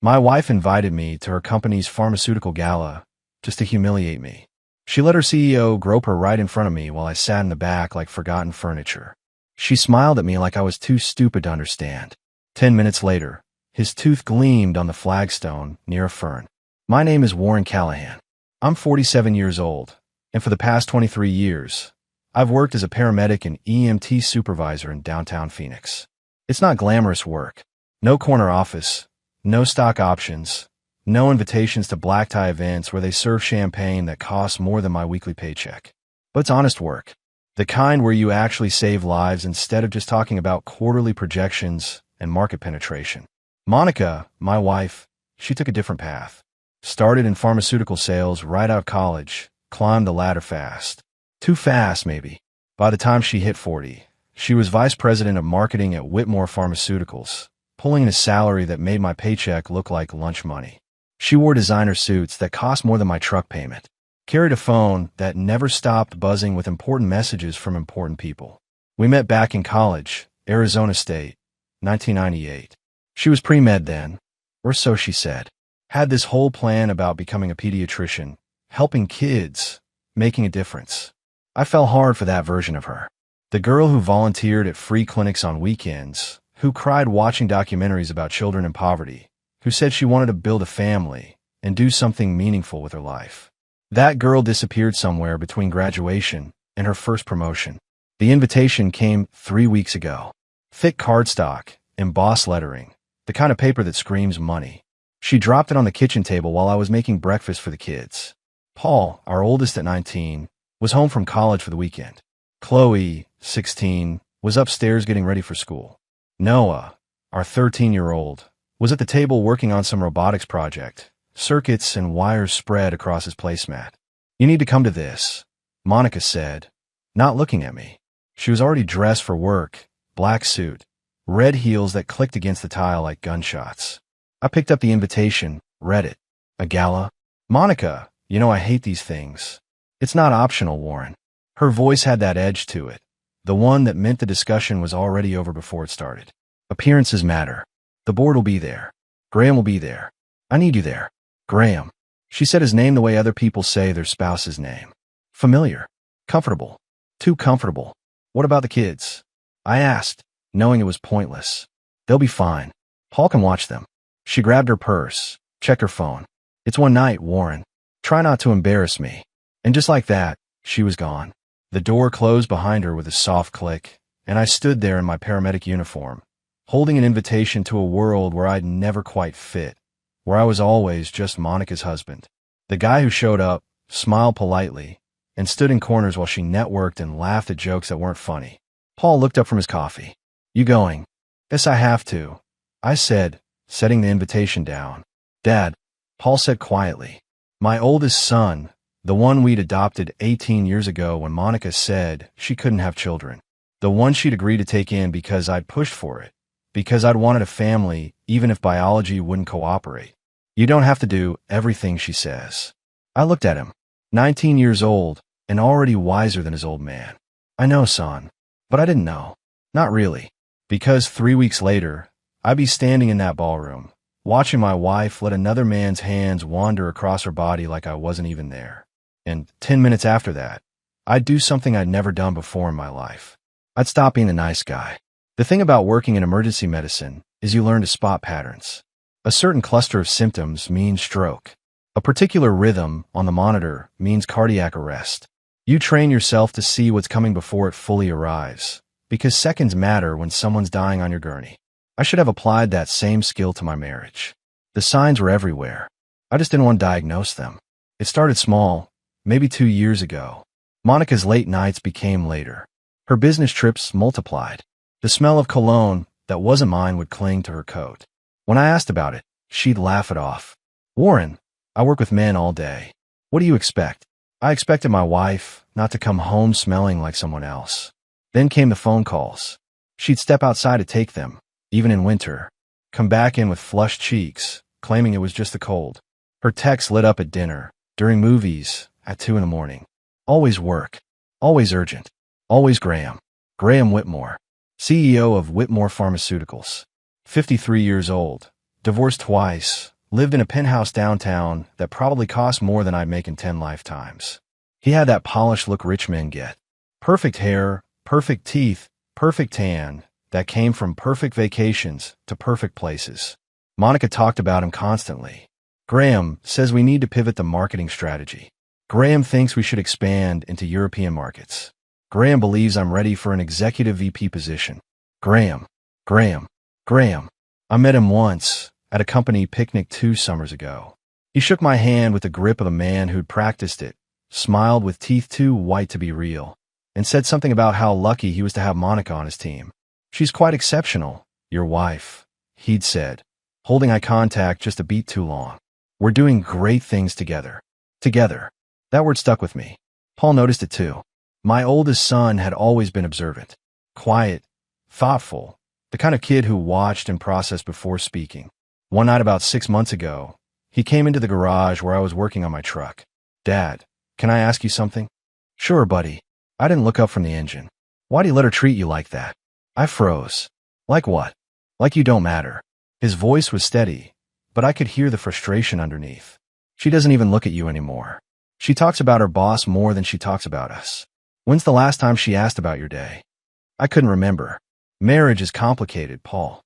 My wife invited me to her company's pharmaceutical gala just to humiliate me. She let her CEO grope her right in front of me while I sat in the back like forgotten furniture. She smiled at me like I was too stupid to understand. 10 minutes later, his tooth gleamed on the flagstone near a fern. My name is Warren Callahan. I'm 47 years old, and for the past 23 years, I've worked as a paramedic and EMT supervisor in downtown Phoenix. It's not glamorous work. No corner office, no stock options, no invitations to black tie events where they serve champagne that costs more than my weekly paycheck. But it's honest work. The kind where you actually save lives instead of just talking about quarterly projections and market penetration. Monica, my wife, she took a different path. Started in pharmaceutical sales right out of college, climbed the ladder fast. Too fast, maybe. By the time she hit 40, she was vice president of marketing at Whitmore Pharmaceuticals, pulling in a salary that made my paycheck look like lunch money. She wore designer suits that cost more than my truck payment, carried a phone that never stopped buzzing with important messages from important people. We met back in college, Arizona State, 1998. She was pre-med then, or so she said. Had this whole plan about becoming a pediatrician, helping kids, making a difference. I fell hard for that version of her. The girl who volunteered at free clinics on weekends, who cried watching documentaries about children in poverty, who said she wanted to build a family and do something meaningful with her life. That girl disappeared somewhere between graduation and her first promotion. The invitation came 3 weeks ago. Thick cardstock, embossed lettering, the kind of paper that screams money. She dropped it on the kitchen table while I was making breakfast for the kids. Paul, our oldest at 19, was home from college for the weekend. Chloe, 16, was upstairs getting ready for school. Noah, our 13-year-old, was at the table working on some robotics project, circuits and wires spread across his placemat. "You need to come to this," Monica said, not looking at me. She was already dressed for work, black suit, red heels that clicked against the tile like gunshots. I picked up the invitation, read it. A gala? "Monica, you know I hate these things." "It's not optional, Warren." Her voice had that edge to it, the one that meant the discussion was already over before it started. "Appearances matter. The board will be there. Graham will be there. I need you there. Graham." She said his name the way other people say their spouse's name. Familiar. Comfortable. Too comfortable. "What about the kids?" I asked, knowing it was pointless. "They'll be fine. Paul can watch them." She grabbed her purse, checked her phone. "It's one night, Warren. Try not to embarrass me." And just like that, she was gone. The door closed behind her with a soft click, and I stood there in my paramedic uniform, holding an invitation to a world where I'd never quite fit, where I was always just Monica's husband. The guy who showed up, smiled politely, and stood in corners while she networked and laughed at jokes that weren't funny. Paul looked up from his coffee. "You going?" "Yes, I have to," I said, setting the invitation down. "Dad," Paul said quietly. "My oldest son, the one we'd adopted 18 years ago when Monica said she couldn't have children. The one she'd agreed to take in because I'd pushed for it, because I'd wanted a family even if biology wouldn't cooperate. You don't have to do everything she says." I looked at him, 19 years old and already wiser than his old man. "I know, son." But I didn't know. Not really. Because 3 weeks later, I'd be standing in that ballroom, watching my wife let another man's hands wander across her body like I wasn't even there. And 10 minutes after that, I'd do something I'd never done before in my life. I'd stop being the nice guy. The thing about working in emergency medicine is you learn to spot patterns. A certain cluster of symptoms means stroke. A particular rhythm on the monitor means cardiac arrest. You train yourself to see what's coming before it fully arrives, because seconds matter when someone's dying on your gurney. I should have applied that same skill to my marriage. The signs were everywhere. I just didn't want to diagnose them. It started small, maybe 2 years ago. Monica's late nights became later. Her business trips multiplied. The smell of cologne that wasn't mine would cling to her coat. When I asked about it, she'd laugh it off. "Warren, I work with men all day. What do you expect?" I expected my wife not to come home smelling like someone else. Then came the phone calls. She'd step outside to take them, even in winter, come back in with flushed cheeks, claiming it was just the cold. Her texts lit up at dinner, during movies, at 2 in the morning. Always work. Always urgent. Always Graham. Graham Whitmore, CEO of Whitmore Pharmaceuticals. 53 years old, divorced twice, lived in a penthouse downtown that probably cost more than I'd make in 10 lifetimes. He had that polished look rich men get. Perfect hair, perfect teeth, perfect tan, that came from perfect vacations to perfect places. Monica talked about him constantly. Graham says we need to pivot the marketing strategy. Graham thinks we should expand into European markets. Graham believes I'm ready for an executive VP position. Graham. I met him once at a company picnic 2 summers ago. He shook my hand with the grip of a man who'd practiced it, smiled with teeth too white to be real, and said something about how lucky he was to have Monica on his team. She's quite exceptional, your wife, he'd said, holding eye contact just a beat too long. We're doing great things together. Together. That word stuck with me. Paul noticed it too. My oldest son had always been observant, quiet, thoughtful, the kind of kid who watched and processed before speaking. One night about 6 months ago, he came into the garage where I was working on my truck. Dad, can I ask you something? Sure, buddy. I didn't look up from the engine. Why do you let her treat you like that? I froze. Like what? Like you don't matter. His voice was steady, but I could hear the frustration underneath. She doesn't even look at you anymore. She talks about her boss more than she talks about us. When's the last time she asked about your day? I couldn't remember. Marriage is complicated, Paul.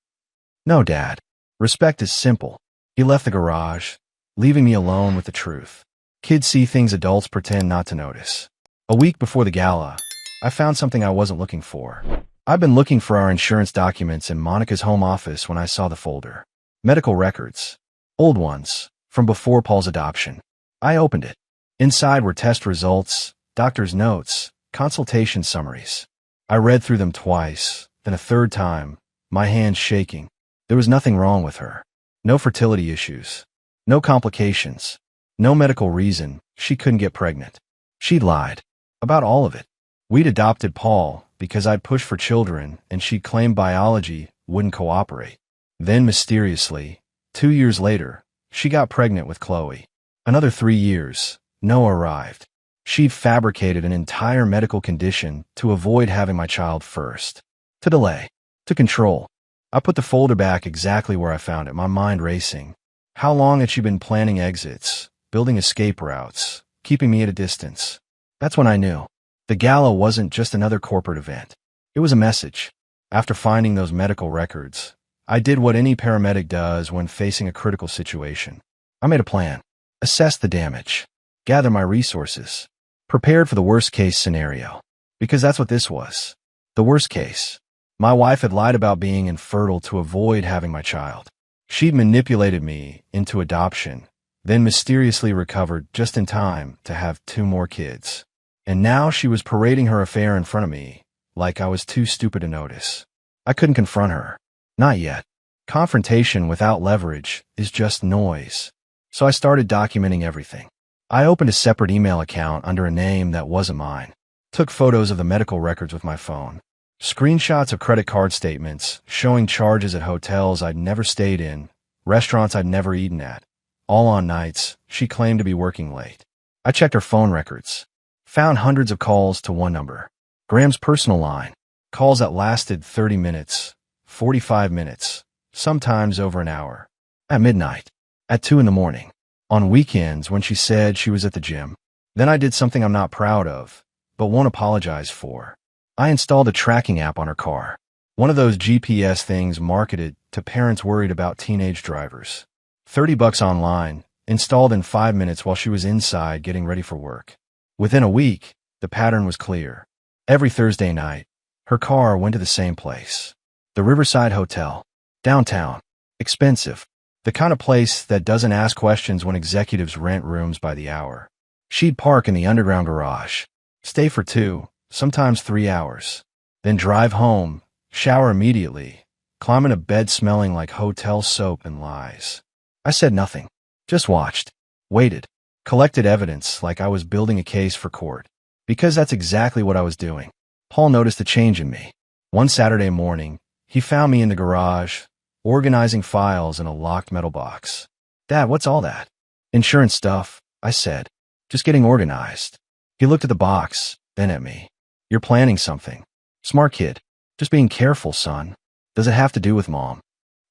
No, Dad. Respect is simple. He left the garage, leaving me alone with the truth. Kids see things adults pretend not to notice. A week before the gala, I found something I wasn't looking for. I'd been looking for our insurance documents in Monica's home office when I saw the folder. Medical records. Old ones, from before Paul's adoption. I opened it. Inside were test results, doctor's notes, consultation summaries. I read through them twice, then a third time, my hands shaking. There was nothing wrong with her. No fertility issues. No complications. No medical reason she couldn't get pregnant. She'd lied. About all of it. We'd adopted Paul because I'd pushed for children and she claimed biology wouldn't cooperate. Then mysteriously, 2 years later, she got pregnant with Chloe. Another 3 years, Noah arrived. She'd fabricated an entire medical condition to avoid having my child first. To delay. To control. I put the folder back exactly where I found it, my mind racing. How long had she been planning exits, building escape routes, keeping me at a distance? That's when I knew. The gala wasn't just another corporate event. It was a message. After finding those medical records, I did what any paramedic does when facing a critical situation. I made a plan. Assessed the damage. Gathered my resources. Prepared for the worst-case scenario. Because that's what this was. The worst case. My wife had lied about being infertile to avoid having my child. She'd manipulated me into adoption, then mysteriously recovered just in time to have 2 more kids. And now she was parading her affair in front of me, like I was too stupid to notice. I couldn't confront her. Not yet. Confrontation without leverage is just noise. So I started documenting everything. I opened a separate email account under a name that wasn't mine. Took photos of the medical records with my phone. Screenshots of credit card statements showing charges at hotels I'd never stayed in, restaurants I'd never eaten at, all on nights she claimed to be working late. I checked her phone records. Found hundreds of calls to one number. Graham's personal line. Calls that lasted 30 minutes, 45 minutes, sometimes over an hour. At midnight. At 2 in the morning. On weekends when she said she was at the gym. Then I did something I'm not proud of, but won't apologize for. I installed a tracking app on her car. One of those GPS things marketed to parents worried about teenage drivers. $30 online, installed in 5 minutes while she was inside getting ready for work. Within a week, the pattern was clear. Every Thursday night, her car went to the same place. The Riverside Hotel. Downtown. Expensive. The kind of place that doesn't ask questions when executives rent rooms by the hour. She'd park in the underground garage. Stay for 2, sometimes 3 hours. Then drive home, shower immediately, climb in a bed smelling like hotel soap and lies. I said nothing. Just watched. Waited. Collected evidence like I was building a case for court. Because that's exactly what I was doing. Paul noticed a change in me. One Saturday morning, he found me in the garage, organizing files in a locked metal box. Dad, what's all that? Insurance stuff, I said. Just getting organized. He looked at the box, then at me. You're planning something. Smart kid. Just being careful, son. Does it have to do with Mom?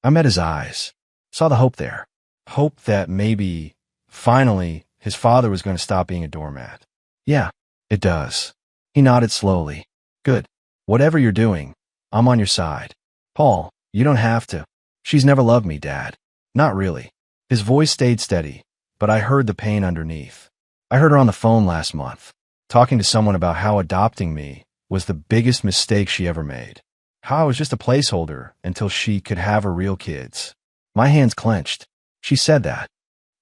I met his eyes. Saw the hope there. Hope that maybe, finally, his father was going to stop being a doormat. Yeah, it does. He nodded slowly. Good. Whatever you're doing, I'm on your side. Paul, you don't have to. She's never loved me, Dad. Not really. His voice stayed steady, but I heard the pain underneath. I heard her on the phone last month, talking to someone about how adopting me was the biggest mistake she ever made. How I was just a placeholder until she could have her real kids. My hands clenched. She said that.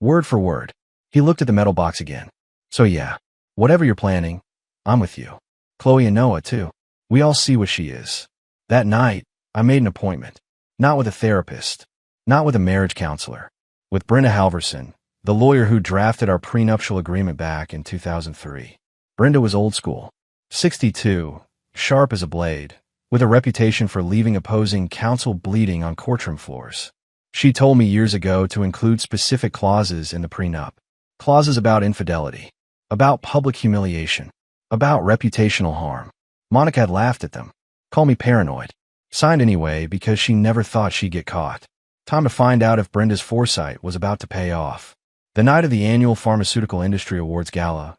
Word for word. He looked at the metal box again. So yeah, whatever you're planning, I'm with you. Chloe and Noah, too. We all see what she is. That night, I made an appointment. Not with a therapist. Not with a marriage counselor. With Brenda Halverson, the lawyer who drafted our prenuptial agreement back in 2003. Brenda was old school. 62, sharp as a blade, with a reputation for leaving opposing counsel bleeding on courtroom floors. She told me years ago to include specific clauses in the prenup. Clauses about infidelity, about public humiliation, about reputational harm. Monica had laughed at them. Called me paranoid. Signed anyway because she never thought she'd get caught. Time to find out if Brenda's foresight was about to pay off. The night of the annual Pharmaceutical Industry Awards Gala,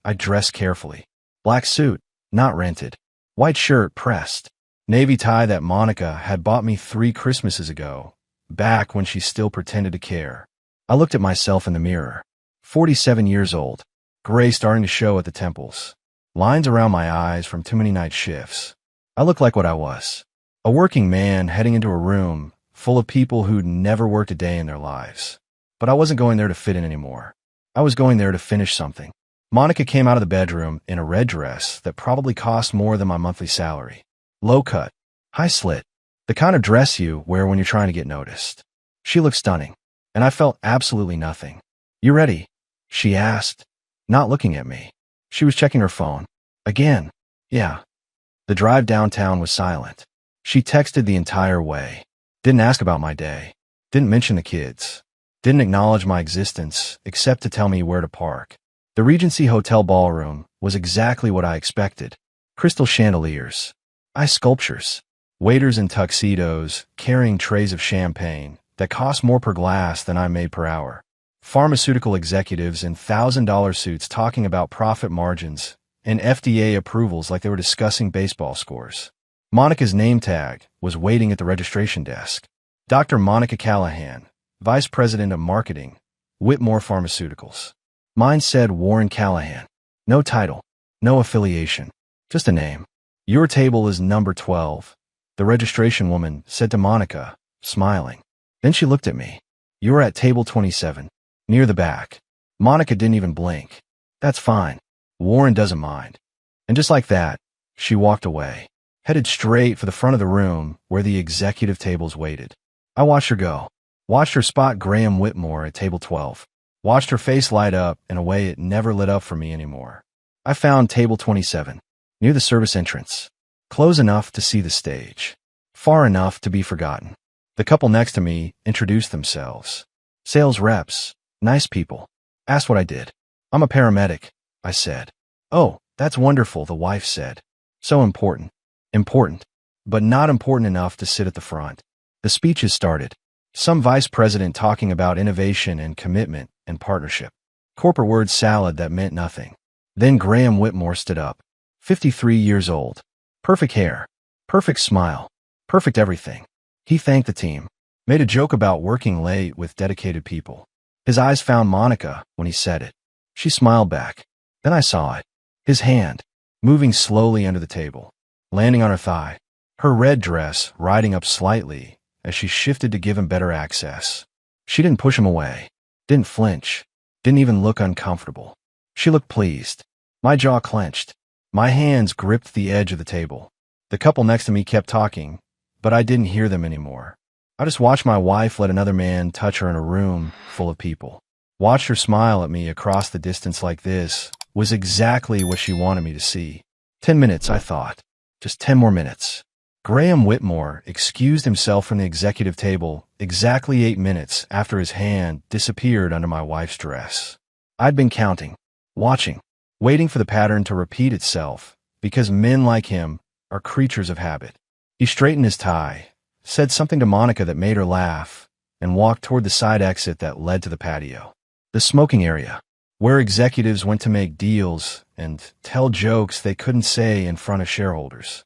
I dressed carefully. Black suit, not rented. White shirt, pressed. Navy tie that Monica had bought me 3 Christmases ago, back when she still pretended to care. I looked at myself in the mirror. 47 years old. Gray starting to show at the temples. Lines around my eyes from too many night shifts. I looked like what I was. A working man heading into a room full of people who'd never worked a day in their lives. But I wasn't going there to fit in anymore. I was going there to finish something. Monica came out of the bedroom in a red dress that probably cost more than my monthly salary. Low cut, high slit, the kind of dress you wear when you're trying to get noticed. She looked stunning, and I felt absolutely nothing. You ready? She asked, not looking at me. She was checking her phone. Again. Yeah. The drive downtown was silent. She texted the entire way. Didn't ask about my day. Didn't mention the kids. Didn't acknowledge my existence, except to tell me where to park. The Regency Hotel ballroom was exactly what I expected. Crystal chandeliers, ice sculptures, waiters in tuxedos carrying trays of champagne that cost more per glass than I made per hour. Pharmaceutical executives in $1,000 suits talking about profit margins and FDA approvals like they were discussing baseball scores. Monica's name tag was waiting at the registration desk. Dr. Monica Callahan, Vice President of Marketing, Whitmore Pharmaceuticals. Mine said Warren Callahan. No title, no affiliation, just a name. Your table is number 12, the registration woman said to Monica, smiling. Then she looked at me. You're at table 27, near the back. Monica didn't even blink. That's fine. Warren doesn't mind. And just like that, she walked away, headed straight for the front of the room where the executive tables waited. I watched her go. Watched her spot Graham Whitmore at table 12. Watched her face light up in a way it never lit up for me anymore. I found table 27, near the service entrance. Close enough to see the stage. Far enough to be forgotten. The couple next to me introduced themselves. Sales reps. Nice people. Asked what I did. I'm a paramedic, I said. Oh, that's wonderful, the wife said. So important. Important. But not important enough to sit at the front. The speeches started. Some vice president talking about innovation and commitment and partnership. Corporate word salad that meant nothing. Then Graham Whitmore stood up. 53 years old. Perfect hair. Perfect smile. Perfect everything. He thanked the team. Made a joke about working late with dedicated people. His eyes found Monica when he said it. She smiled back. Then I saw it. His hand, moving slowly under the table, landing on her thigh. Her red dress riding up slightly as she shifted to give him better access. She didn't push him away. Didn't flinch. Didn't even look uncomfortable. She looked pleased. My jaw clenched. My hands gripped the edge of the table. The couple next to me kept talking, but I didn't hear them anymore. I just watched my wife let another man touch her in a room full of people. Watched her smile at me across the distance like this was exactly what she wanted me to see. 10 minutes, I thought. Just 10 more minutes. Graham Whitmore excused himself from the executive table exactly 8 minutes after his hand disappeared under my wife's dress. I'd been counting, watching, waiting for the pattern to repeat itself, because men like him are creatures of habit. He straightened his tie, said something to Monica that made her laugh, and walked toward the side exit that led to the patio. The smoking area, where executives went to make deals and tell jokes they couldn't say in front of shareholders.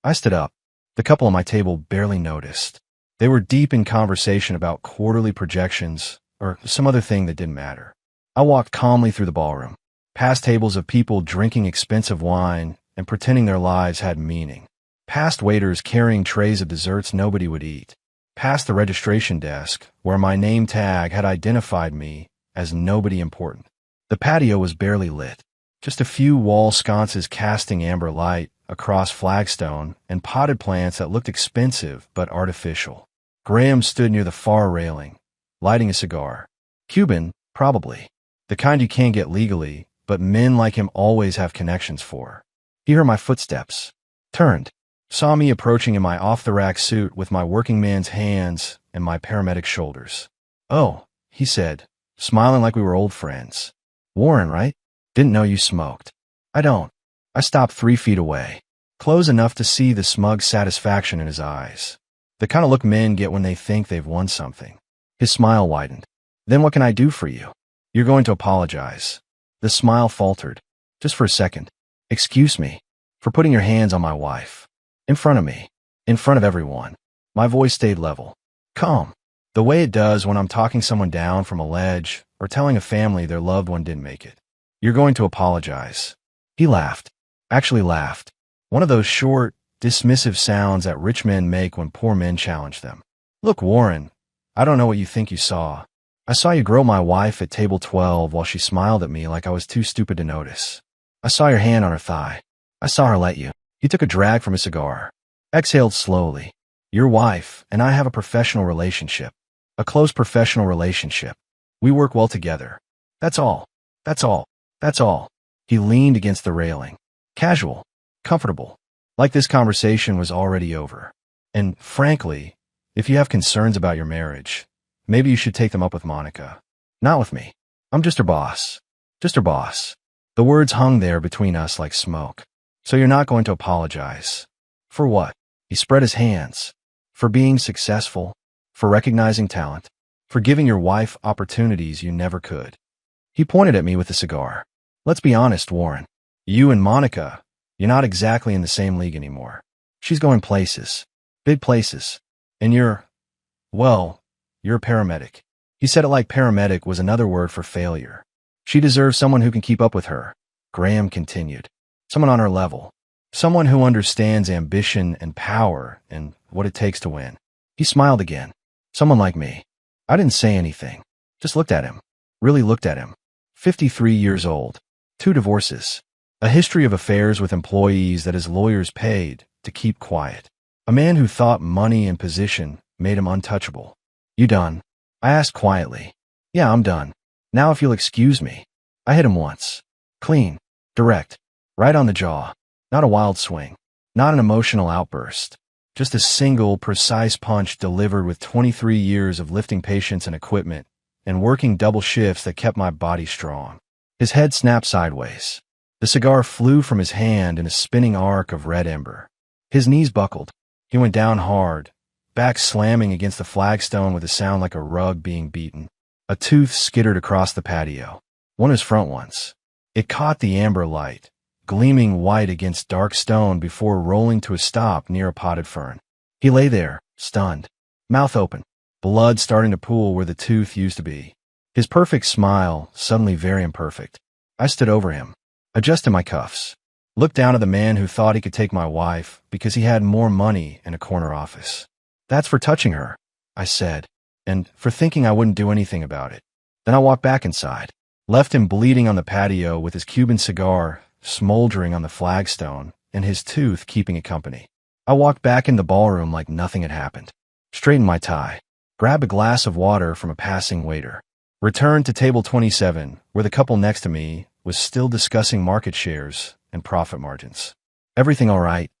I stood up. The couple at my table barely noticed. They were deep in conversation about quarterly projections or some other thing that didn't matter. I walked calmly through the ballroom, past tables of people drinking expensive wine and pretending their lives had meaning, past waiters carrying trays of desserts nobody would eat, past the registration desk where my name tag had identified me as nobody important. The patio was barely lit, just a few wall sconces casting amber light across flagstone and potted plants that looked expensive but artificial. Graham stood near the far railing, lighting a cigar. Cuban, probably. The kind you can't get legally, but men like him always have connections for. He heard my footsteps, turned, saw me approaching in my off-the-rack suit with my working man's hands and my paramedic shoulders. "Oh," he said, smiling like we were old friends. "Warren, right? Didn't know you smoked." "I don't." I stopped 3 feet away, close enough to see the smug satisfaction in his eyes. The kind of look men get when they think they've won something. His smile widened. "Then what can I do for you?" "You're going to apologize." The smile faltered. "Just for a second. Excuse me for putting your hands on my wife. In front of me. In front of everyone." My voice stayed level, calm, the way it does when I'm talking someone down from a ledge or telling a family their loved one didn't make it. "You're going to apologize." He laughed. Actually laughed. One of those short, dismissive sounds that rich men make when poor men challenge them. "Look, Warren, I don't know what you think you saw. I saw you grill my wife at table 12 while she smiled at me like I was too stupid to notice. I saw your hand on her thigh. I saw her let you." He took a drag from his cigar, exhaled slowly. "Your wife and I have a professional relationship. A close professional relationship. We work well together. That's all. That's all. That's all." He leaned against the railing. Casual. Comfortable. Like this conversation was already over. "And frankly, if you have concerns about your marriage, maybe you should take them up with Monica. Not with me. I'm just her boss. Just her boss." The words hung there between us like smoke. "So you're not going to apologize. For what?" He spread his hands. "For being successful, for recognizing talent, for giving your wife opportunities you never could." He pointed at me with the cigar. "Let's be honest, Warren. You and Monica, you're not exactly in the same league anymore. She's going places. Big places. And you're a paramedic." He said it like paramedic was another word for failure. "She deserves someone who can keep up with her," Graham continued. "Someone on her level. Someone who understands ambition and power and what it takes to win." He smiled again. "Someone like me." I didn't say anything. Just looked at him. Really looked at him. 53 years old. 2 divorces. A history of affairs with employees that his lawyers paid to keep quiet. A man who thought money and position made him untouchable. "You done?" I asked quietly. "Yeah, I'm done. Now if you'll excuse me." I hit him once. Clean. Direct. Right on the jaw. Not a wild swing. Not an emotional outburst. Just a single, precise punch delivered with 23 years of lifting patients and equipment and working double shifts that kept my body strong. His head snapped sideways. The cigar flew from his hand in a spinning arc of red ember. His knees buckled. He went down hard, back slamming against the flagstone with a sound like a rug being beaten. A tooth skittered across the patio. One of his front ones. It caught the amber light, gleaming white against dark stone before rolling to a stop near a potted fern. He lay there, stunned, mouth open, blood starting to pool where the tooth used to be. His perfect smile suddenly very imperfect. I stood over him, adjusted my cuffs, looked down at the man who thought he could take my wife because he had more money and a corner office. "That's for touching her," I said, "and for thinking I wouldn't do anything about it." Then I walked back inside, left him bleeding on the patio with his Cuban cigar smoldering on the flagstone and his tooth keeping it company. I walked back in the ballroom like nothing had happened, straightened my tie, grabbed a glass of water from a passing waiter, returned to table 27, where the couple next to me was still discussing market shares and profit margins. "Everything all right?"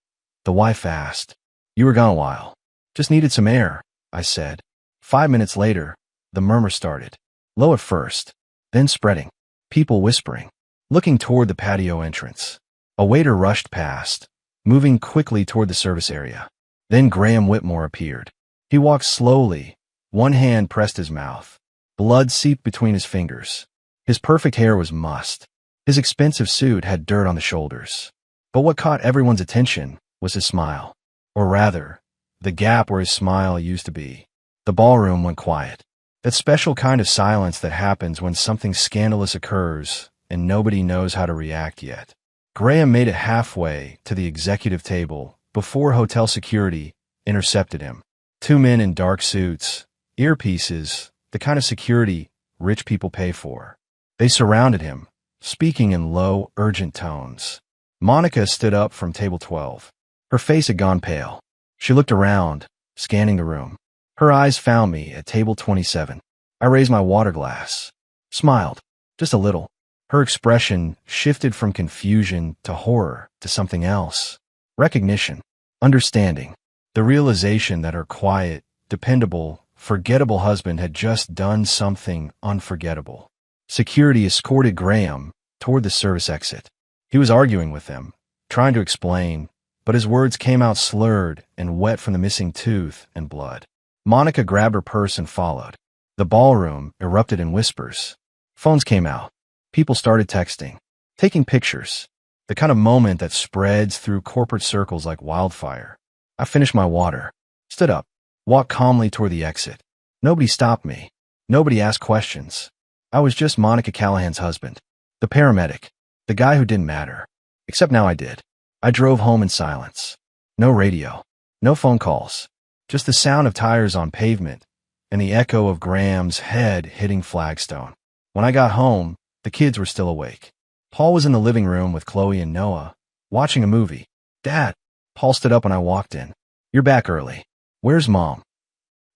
the wife asked. "You were gone a while. Just needed some air," I said. 5 minutes later, the murmur started. Low at first, then spreading. People whispering, looking toward the patio entrance. A waiter rushed past, moving quickly toward the service area. Then Graham Whitmore appeared. He walked slowly, One hand pressed his mouth. Blood seeped between his fingers. His perfect hair was mussed. His expensive suit had dirt on the shoulders. But what caught everyone's attention was his smile. Or rather, the gap where his smile used to be. The ballroom went quiet. That special kind of silence that happens when something scandalous occurs and nobody knows how to react yet. Graham made it halfway to the executive table before hotel security intercepted him. Two men in dark suits, earpieces, the kind of security rich people pay for. They surrounded him, speaking in low, urgent tones. Monica stood up from table 12. Her face had gone pale. She looked around, scanning the room. Her eyes found me at table 27. I raised my water glass, smiled, just a little. Her expression shifted from confusion to horror to something else. Recognition, understanding, the realization that her quiet, dependable, forgettable husband had just done something unforgettable. Security escorted Graham toward the service exit. He was arguing with them, trying to explain, but his words came out slurred and wet from the missing tooth and blood. Monica grabbed her purse and followed. The ballroom erupted in whispers. Phones came out. People started texting, taking pictures, the kind of moment that spreads through corporate circles like wildfire. I finished my water, stood up, walked calmly toward the exit. Nobody stopped me. Nobody asked questions. I was just Monica Callahan's husband, the paramedic, the guy who didn't matter. Except now I did. I drove home in silence. No radio, no phone calls, just the sound of tires on pavement and the echo of Graham's head hitting flagstone. When I got home, the kids were still awake. Paul was in the living room with Chloe and Noah, watching a movie. Dad. Paul stood up when I walked in. You're back early. Where's Mom?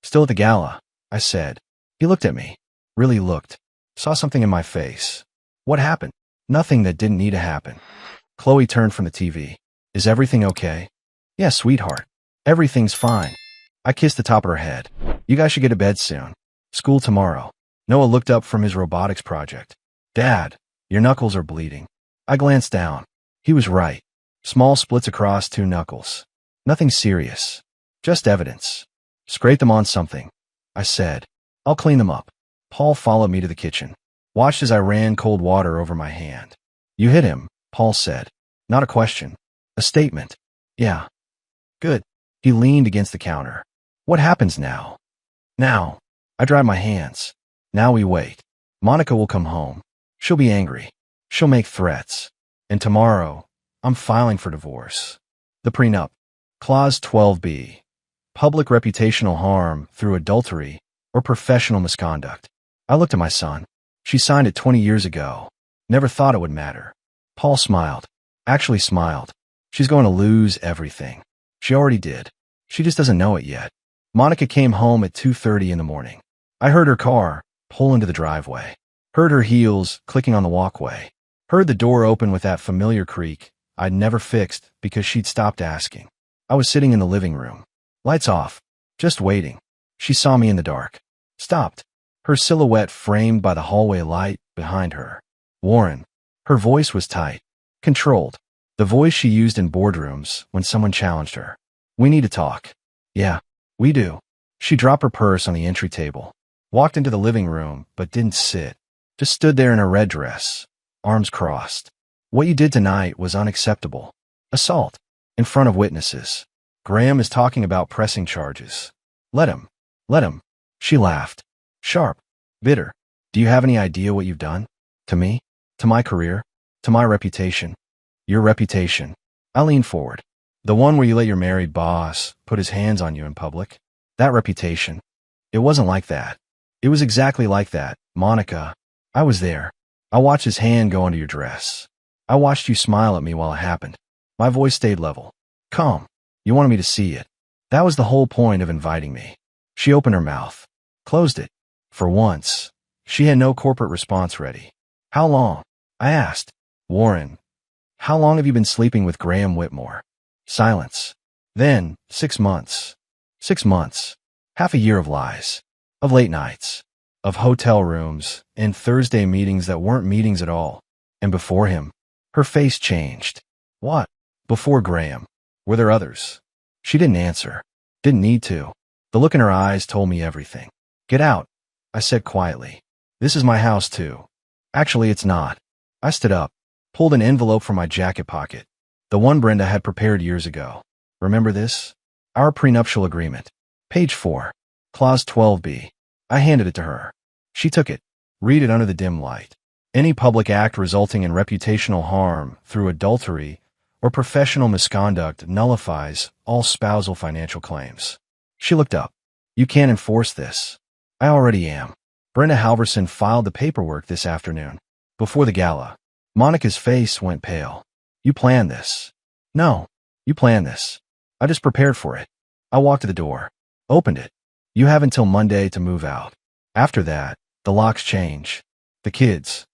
Still at the gala, I said. He looked at me. Really looked. Saw something in my face. What happened? Nothing that didn't need to happen. Chloe turned from the TV. Is everything okay? Yeah, sweetheart. Everything's fine. I kissed the top of her head. You guys should get to bed soon. School tomorrow. Noah looked up from his robotics project. Dad, your knuckles are bleeding. I glanced down. He was right. Small splits across 2 knuckles. Nothing serious. Just evidence. Scrape them on something, I said. I'll clean them up. Paul followed me to the kitchen. Watched as I ran cold water over my hand. You hit him, Paul said. Not a question. A statement. Yeah. Good. He leaned against the counter. What happens now? Now. I dried my hands. Now we wait. Monica will come home. She'll be angry. She'll make threats. And tomorrow, I'm filing for divorce. The prenup. Clause 12b. Public reputational harm through adultery or professional misconduct. I looked at my son. She signed it 20 years ago. Never thought it would matter. Paul smiled. Actually smiled. She's going to lose everything. She already did. She just doesn't know it yet. Monica came home at 2:30 in the morning. I heard her car pull into the driveway. Heard her heels clicking on the walkway. Heard the door open with that familiar creak I'd never fixed because she'd stopped asking. I was sitting in the living room. Lights off. Just waiting. She saw me in the dark. Stopped. Her silhouette framed by the hallway light behind her. Warren. Her voice was tight. Controlled. The voice she used in boardrooms when someone challenged her. We need to talk. Yeah, we do. She dropped her purse on the entry table. Walked into the living room, but didn't sit. Just stood there in her red dress, arms crossed. What you did tonight was unacceptable. Assault. In front of witnesses. Graham is talking about pressing charges. Let him. Let him. She laughed. Sharp. Bitter. Do you have any idea what you've done? To me? To my career? To my reputation? Your reputation. I leaned forward. The one where you let your married boss put his hands on you in public? That reputation. It wasn't like that. It was exactly like that, Monica. I was there. I watched his hand go under your dress. I watched you smile at me while it happened. My voice stayed level. Calm. You wanted me to see it. That was the whole point of inviting me. She opened her mouth. Closed it. For once, she had no corporate response ready. How long? I asked. Warren. How long have you been sleeping with Graham Whitmore? Silence. Then, 6 months. 6 months. Half a year of lies. Of late nights. Of hotel rooms and Thursday meetings that weren't meetings at all. And before him, her face changed. What? Before Graham. Were there others? She didn't answer. Didn't need to. The look in her eyes told me everything. Get out, I said quietly. This is my house too. Actually, it's not. I stood up, pulled an envelope from my jacket pocket. The one Brenda had prepared years ago. Remember this? Our prenuptial agreement. Page 4. Clause 12b. I handed it to her. She took it. Read it under the dim light. Any public act resulting in reputational harm through adultery or professional misconduct nullifies all spousal financial claims. She looked up. You can't enforce this. I already am. Brenda Halverson filed the paperwork this afternoon. Before the gala. Monica's face went pale. You planned this. No, you planned this. I just prepared for it. I walked to the door. Opened it. You have until Monday to move out. After that, the locks change. The kids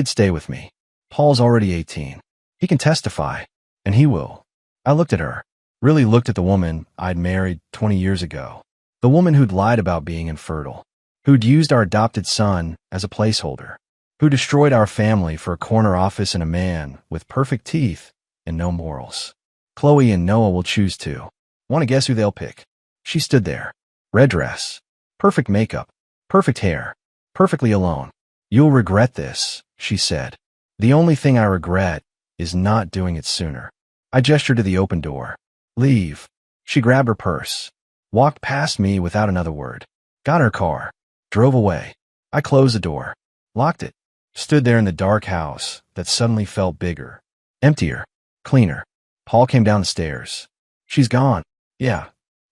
stay with me. Paul's already 18. He can testify. And he will. I looked at her. Really looked at the woman I'd married 20 years ago. The woman who'd lied about being infertile. Who'd used our adopted son as a placeholder. Who destroyed our family for a corner office and a man with perfect teeth and no morals. Chloe and Noah will choose to. Want to guess who they'll pick? She stood there. Red dress. Perfect makeup. Perfect hair. Perfectly alone. You'll regret this, she said. The only thing I regret is not doing it sooner. I gestured to the open door. Leave. She grabbed her purse. Walked past me without another word. Got her car. Drove away. I closed the door. Locked it. Stood there in the dark house that suddenly felt bigger. Emptier. Cleaner. Paul came down the stairs. She's gone. Yeah.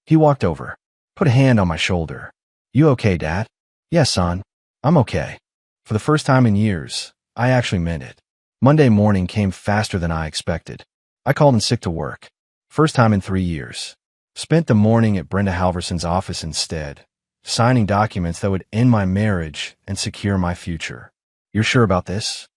He walked over. Put a hand on my shoulder. You okay, Dad? Yes, son. I'm okay. For the first time in years, I actually meant it. Monday morning came faster than I expected. I called in sick to work. First time in 3 years. Spent the morning at Brenda Halverson's office instead, signing documents that would end my marriage and secure my future. You're sure about this?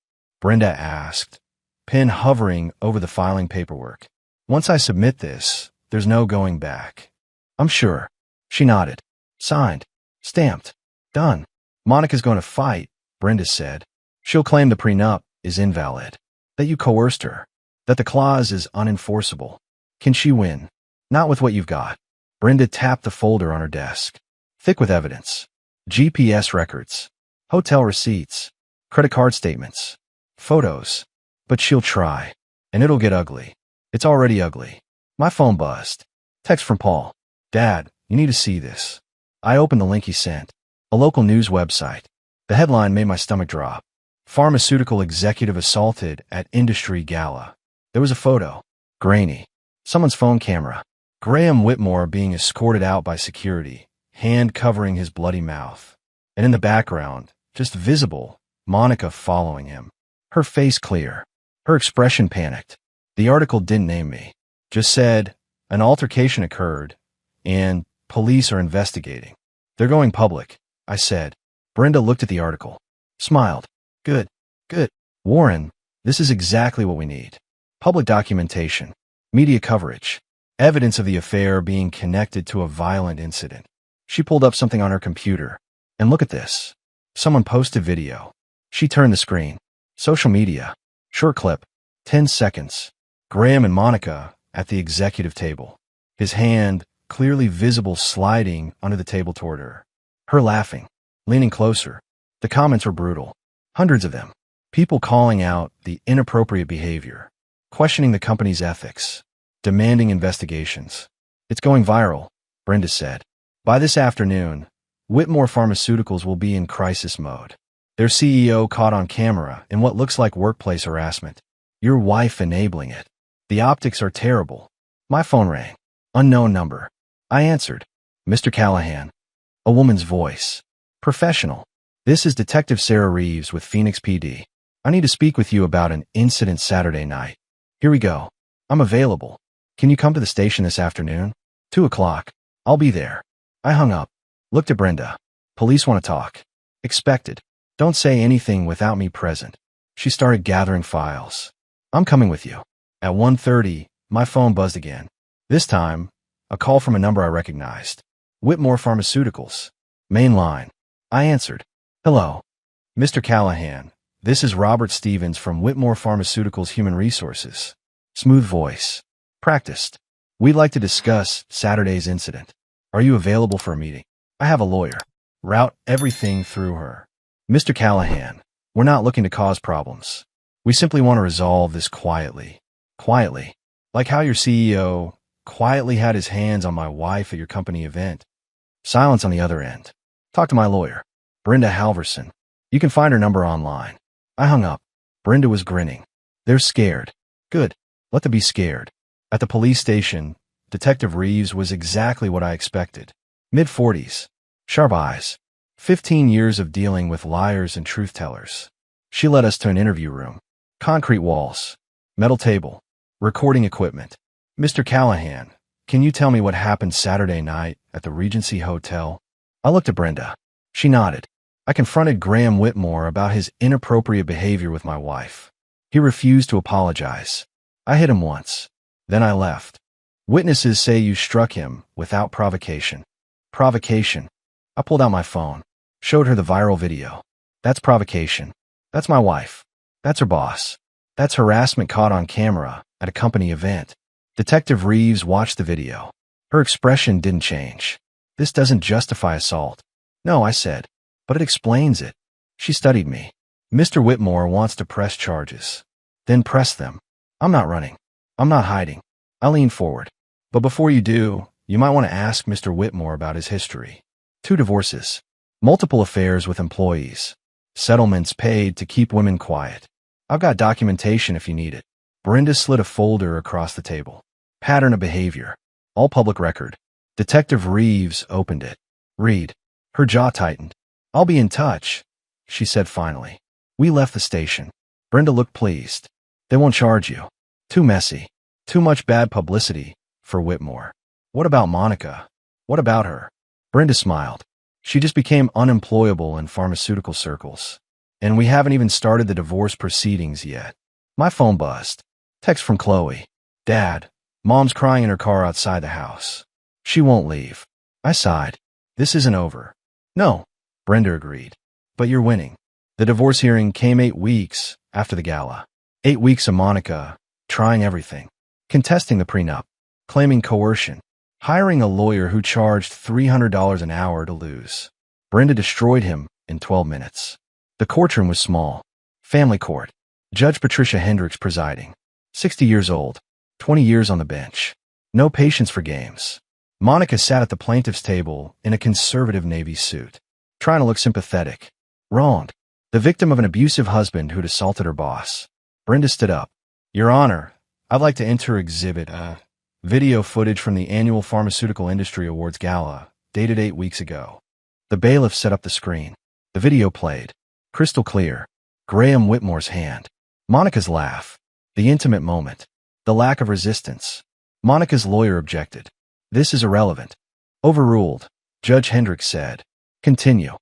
Brenda asked, pen hovering over the filing paperwork. Once I submit this, there's no going back. I'm sure. She nodded. Signed. Stamped. Done. Monica's going to fight, Brenda said. She'll claim the prenup is invalid. That you coerced her. That the clause is unenforceable. Can she win? Not with what you've got. Brenda tapped the folder on her desk. Thick with evidence. GPS records. Hotel receipts. Credit card statements. Photos. But she'll try. And it'll get ugly. It's already ugly. My phone buzzed. Text from Paul. Dad, you need to see this. I opened the link he sent. A local news website. The headline made my stomach drop. Pharmaceutical executive assaulted at industry gala. There was a photo. Grainy. Someone's phone camera. Graham Whitmore being escorted out by security, hand covering his bloody mouth. And in the background, just visible, Monica following him. Her face clear. Her expression panicked. The article didn't name me. Just said, an altercation occurred, and police are investigating. They're going public, I said. Brenda looked at the article. Smiled. Good. Good. Warren, this is exactly what we need. Public documentation. Media coverage. Evidence of the affair being connected to a violent incident. She pulled up something on her computer. And look at this. Someone posted video. She turned the screen. Social media. Short clip. 10 seconds. Graham and Monica at the executive table. His hand, clearly visible, sliding under the table toward her. Her laughing. Leaning closer. The comments were brutal. Hundreds of them. People calling out the inappropriate behavior. Questioning the company's ethics. Demanding investigations. It's going viral, Brenda said. By this afternoon, Whitmore Pharmaceuticals will be in crisis mode. Their CEO caught on camera in what looks like workplace harassment. Your wife enabling it. The optics are terrible. My phone rang. Unknown number. I answered. Mr. Callahan. A woman's voice. Professional. This is Detective Sarah Reeves with Phoenix PD. I need to speak with you about an incident Saturday night. Here we go. I'm available. Can you come to the station this afternoon? 2 o'clock. I'll be there. I hung up. Looked at Brenda. Police want to talk. Expected. Don't say anything without me present. She started gathering files. I'm coming with you. At 1:30, my phone buzzed again. This time, a call from a number I recognized. Whitmore Pharmaceuticals. Main line. I answered. Hello. Mr. Callahan, this is Robert Stevens from Whitmore Pharmaceuticals Human Resources. Smooth voice. Practiced. We'd like to discuss Saturday's incident. Are you available for a meeting? I have a lawyer. route everything through her. Mr. Callahan, we're not looking to cause problems. We simply want to resolve this quietly. Quietly. Like how your CEO quietly had his hands on my wife at your company event. Silence on the other end. Talk to my lawyer, Brenda Halverson. You can find her number online. I hung up. Brenda was grinning. They're scared. Good. Let them be scared. At the police station, Detective Reeves was exactly what I expected. Mid-40s. Sharp eyes. 15 years of dealing with liars and truth-tellers. She led us to an interview room. Concrete walls. Metal table. Recording equipment. Mr. Callahan, can you tell me what happened Saturday night at the Regency Hotel? I looked at Brenda. She nodded. I confronted Graham Whitmore about his inappropriate behavior with my wife. He refused to apologize. I hit him once. Then I left. Witnesses say you struck him without provocation. Provocation. I pulled out my phone. Showed her the viral video. That's provocation. That's my wife. That's her boss. That's harassment caught on camera at a company event. Detective Reeves watched the video. Her expression didn't change. This doesn't justify assault. No, I said. But it explains it. She studied me. Mr. Whitmore wants to press charges. Then press them. I'm not running. I'm not hiding. I leaned forward. But before you do, you might want to ask Mr. Whitmore about his history. 2 divorces. Multiple affairs with employees. Settlements paid to keep women quiet. I've got documentation if you need it. Brenda slid a folder across the table. Pattern of behavior. All public record. Detective Reeves opened it. Read. Her jaw tightened. I'll be in touch, she said finally. We left the station. Brenda looked pleased. They won't charge you. Too messy. Too much bad publicity for Whitmore. What about Monica? What about her? Brenda smiled. She just became unemployable in pharmaceutical circles. And we haven't even started the divorce proceedings yet. My phone buzzed. Text from Chloe. Dad, Mom's crying in her car outside the house. She won't leave. I sighed. This isn't over. No, Brenda agreed. But you're winning. The divorce hearing came 8 weeks after the gala. 8 weeks of Monica trying everything. Contesting the prenup. Claiming coercion. Hiring a lawyer who charged $300 an hour to lose. Brenda destroyed him in 12 minutes. The courtroom was small. Family court. Judge Patricia Hendricks presiding. 60 years old. 20 years on the bench. No patience for games. Monica sat at the plaintiff's table in a conservative navy suit. Trying to look sympathetic. Wronged. The victim of an abusive husband who'd assaulted her boss. Brenda stood up. Your Honor, I'd like to enter exhibit video footage from the annual Pharmaceutical Industry Awards Gala, dated 8 weeks ago. The bailiff set up the screen. The video played. Crystal clear. Graham Whitmore's hand. Monica's laugh. The intimate moment. The lack of resistance. Monica's lawyer objected. This is irrelevant. Overruled. Judge Hendricks said. Continue.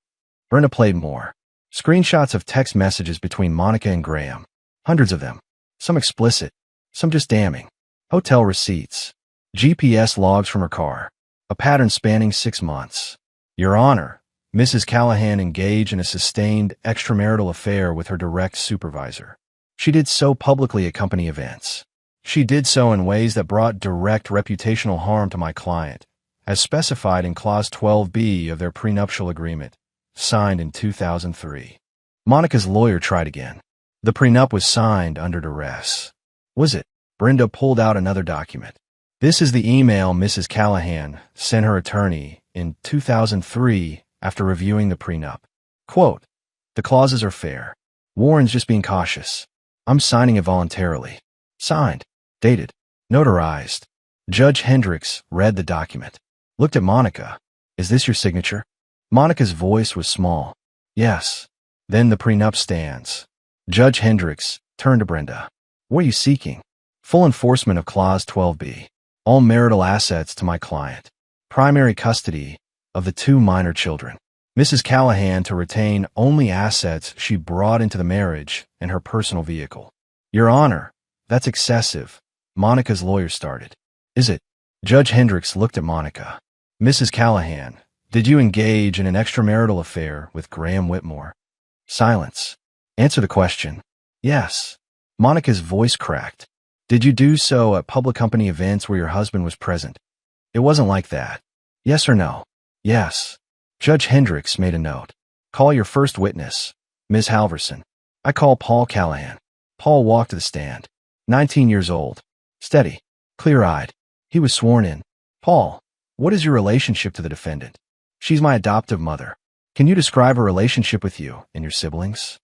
Brenda played more. Screenshots of text messages between Monica and Graham. Hundreds of them. Some explicit. Some just damning. Hotel receipts. GPS logs from her car. A pattern spanning 6 months. Your Honor, Mrs. Callahan engaged in a sustained extramarital affair with her direct supervisor. She did so publicly at company events. She did so in ways that brought direct reputational harm to my client, as specified in Clause 12B of their prenuptial agreement, signed in 2003. Monica's lawyer tried again. The prenup was signed under duress. Was it? Brenda pulled out another document. This is the email Mrs. Callahan sent her attorney in 2003 after reviewing the prenup. Quote, the clauses are fair. Warren's just being cautious. I'm signing it voluntarily. Signed. Dated. Notarized. Judge Hendricks read the document. Looked at Monica. Is this your signature? Monica's voice was small. Yes. Then the prenup stands. Judge Hendricks turned to Brenda. What are you seeking? Full enforcement of Clause 12B. All marital assets to my client. Primary custody of the 2 minor children. Mrs. Callahan to retain only assets she brought into the marriage and her personal vehicle. Your Honor, that's excessive. Monica's lawyer started. Is it? Judge Hendricks looked at Monica. Mrs. Callahan, did you engage in an extramarital affair with Graham Whitmore? Silence. Answer the question. Yes. Monica's voice cracked. Did you do so at public company events where your husband was present? It wasn't like that. Yes or no? Yes. Judge Hendricks made a note. Call your first witness, Ms. Halverson. I call Paul Callahan. Paul walked to the stand. 19 years old. Steady. Clear-eyed. He was sworn in. Paul, what is your relationship to the defendant? She's my adoptive mother. Can you describe her relationship with you and your siblings?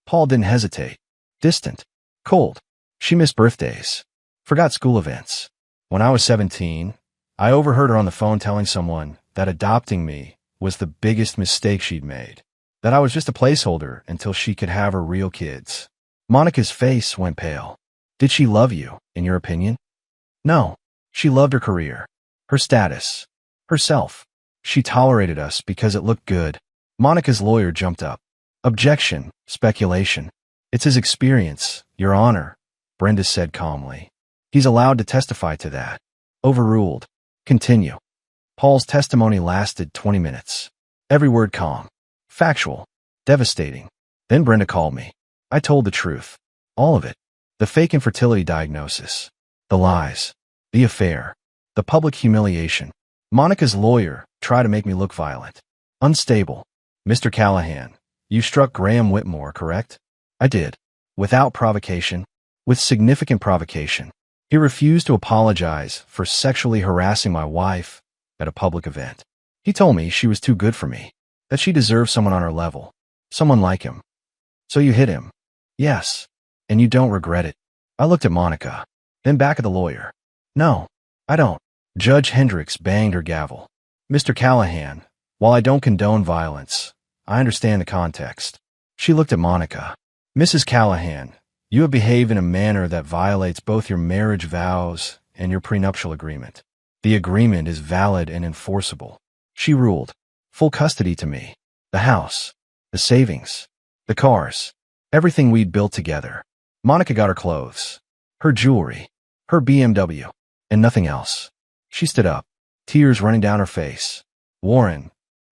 Paul didn't hesitate. Distant. Cold. She missed birthdays. Forgot school events. When I was 17, I overheard her on the phone telling someone that adopting me was the biggest mistake she'd made. That I was just a placeholder until she could have her real kids. Monica's face went pale. Did she love you, in your opinion? No. She loved her career, her status, herself. She tolerated us because it looked good. Monica's lawyer jumped up. Objection, speculation. It's his experience, Your Honor, Brenda said calmly. He's allowed to testify to that. Overruled. Continue. Paul's testimony lasted 20 minutes. Every word calm. Factual. Devastating. Then Brenda called me. I told the truth. All of it. The fake infertility diagnosis. The lies. The affair. The public humiliation. Monica's lawyer tried to make me look violent. Unstable. Mr. Callahan, you struck Graham Whitmore, correct? I did. Without provocation. With significant provocation. He refused to apologize for sexually harassing my wife at a public event. He told me she was too good for me, that she deserved someone on her level, someone like him. So you hit him? Yes. And you don't regret it? I looked at Monica, then back at the lawyer. No, I don't. Judge Hendricks banged her gavel. Mr. Callahan, while I don't condone violence, I understand the context. She looked at Monica. Mrs. Callahan, you have behaved in a manner that violates both your marriage vows and your prenuptial agreement. The agreement is valid and enforceable. She ruled. Full custody to me. The house. The savings. The cars. Everything we'd built together. Monica got her clothes. Her jewelry. Her BMW. And nothing else. She stood up. Tears running down her face. Warren.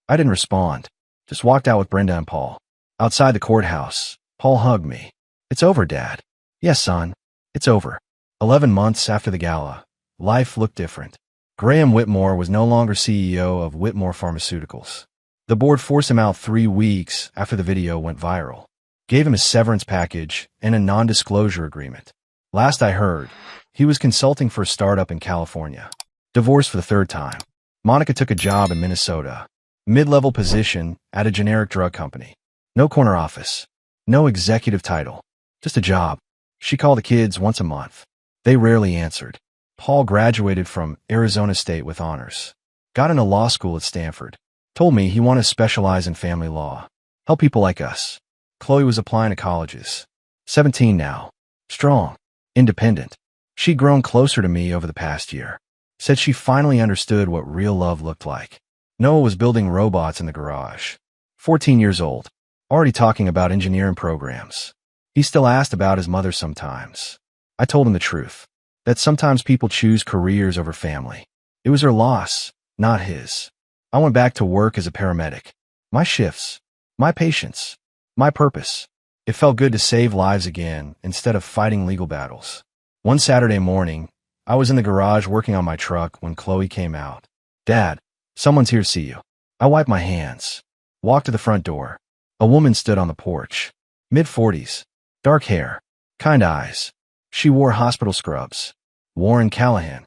I didn't respond. Just walked out with Brenda and Paul. Outside the courthouse, Paul hugged me. It's over, Dad. Yes, son. It's over. 11 months after the gala, life looked different. Graham Whitmore was no longer CEO of Whitmore Pharmaceuticals. The board forced him out 3 weeks after the video went viral. Gave him a severance package and a non-disclosure agreement. Last I heard, he was consulting for a startup in California. Divorced for the 3rd time. Monica took a job in Minnesota. Mid-level position at a generic drug company. No corner office. No executive title. Just a job. She called the kids once a month. They rarely answered. Paul graduated from Arizona State with honors. Got into law school at Stanford. Told me he wanted to specialize in family law. Help people like us. Chloe was applying to colleges. 17 now. Strong. Independent. She'd grown closer to me over the past year. Said she finally understood what real love looked like. Noah was building robots in the garage. 14 years old. Already talking about engineering programs. He still asked about his mother sometimes. I told him the truth. That sometimes people choose careers over family. It was her loss, not his. I went back to work as a paramedic. My shifts. My patients. My purpose. It felt good to save lives again instead of fighting legal battles. One Saturday morning, I was in the garage working on my truck when Chloe came out. Dad, someone's here to see you. I wiped my hands. Walked to the front door. A woman stood on the porch. Mid-40s. Dark hair. Kind eyes. She wore hospital scrubs. Warren Callahan.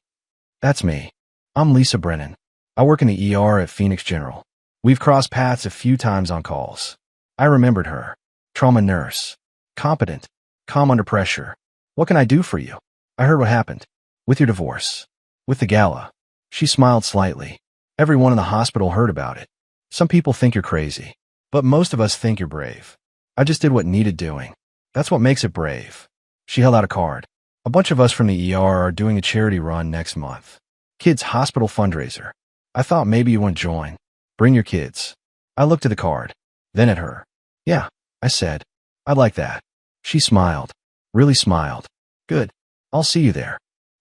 That's me. I'm Lisa Brennan. I work in the ER at Phoenix General. We've crossed paths a few times on calls. I remembered her. Trauma nurse. Competent. Calm under pressure. What can I do for you? I heard what happened. With your divorce. With the gala. She smiled slightly. Everyone in the hospital heard about it. Some people think you're crazy. But most of us think you're brave. I just did what needed doing. That's what makes it brave. She held out a card. A bunch of us from the ER are doing a charity run next month. Kids hospital fundraiser. I thought maybe you want to join. Bring your kids. I looked at the card. Then at her. Yeah, I said. I'd like that. She smiled. Really smiled. Good. I'll see you there.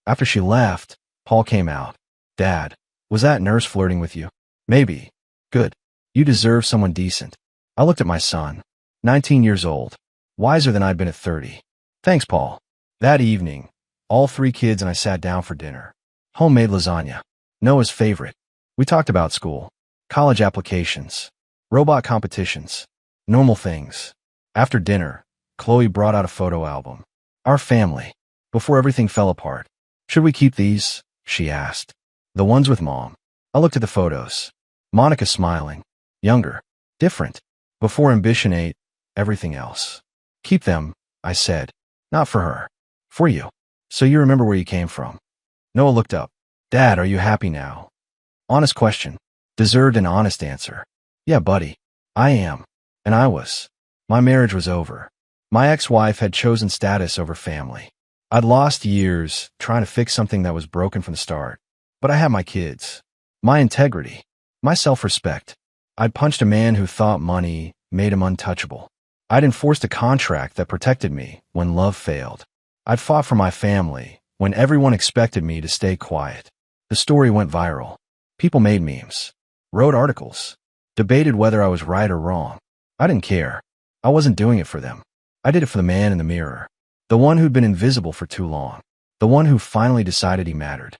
After she left, Paul came out. Dad, was that nurse flirting with you? Maybe. Good. You deserve someone decent. I looked at my son. 19 years old. Wiser than I'd been at 30. Thanks, Paul. That evening, all 3 kids and I sat down for dinner. Homemade lasagna. Noah's favorite. We talked about school. College applications. Robot competitions. Normal things. After dinner, Chloe brought out a photo album. Our family. Before everything fell apart. Should we keep these? She asked. The ones with Mom. I looked at the photos. Monica smiling. Younger. Different. Before ambition ate everything else. Keep them, I said. Not for her. For you. So you remember where you came from. Noah looked up. Dad, are you happy now? Honest question. Deserved an honest answer. Yeah, buddy. I am. And I was. My marriage was over. My ex-wife had chosen status over family. I'd lost years trying to fix something that was broken from the start. But I had my kids. My integrity. My self-respect. I'd punched a man who thought money made him untouchable. I'd enforced a contract that protected me when love failed. I'd fought for my family when everyone expected me to stay quiet. The story went viral. People made memes, wrote articles, debated whether I was right or wrong. I didn't care. I wasn't doing it for them. I did it for the man in the mirror. The one who'd been invisible for too long. The one who finally decided he mattered.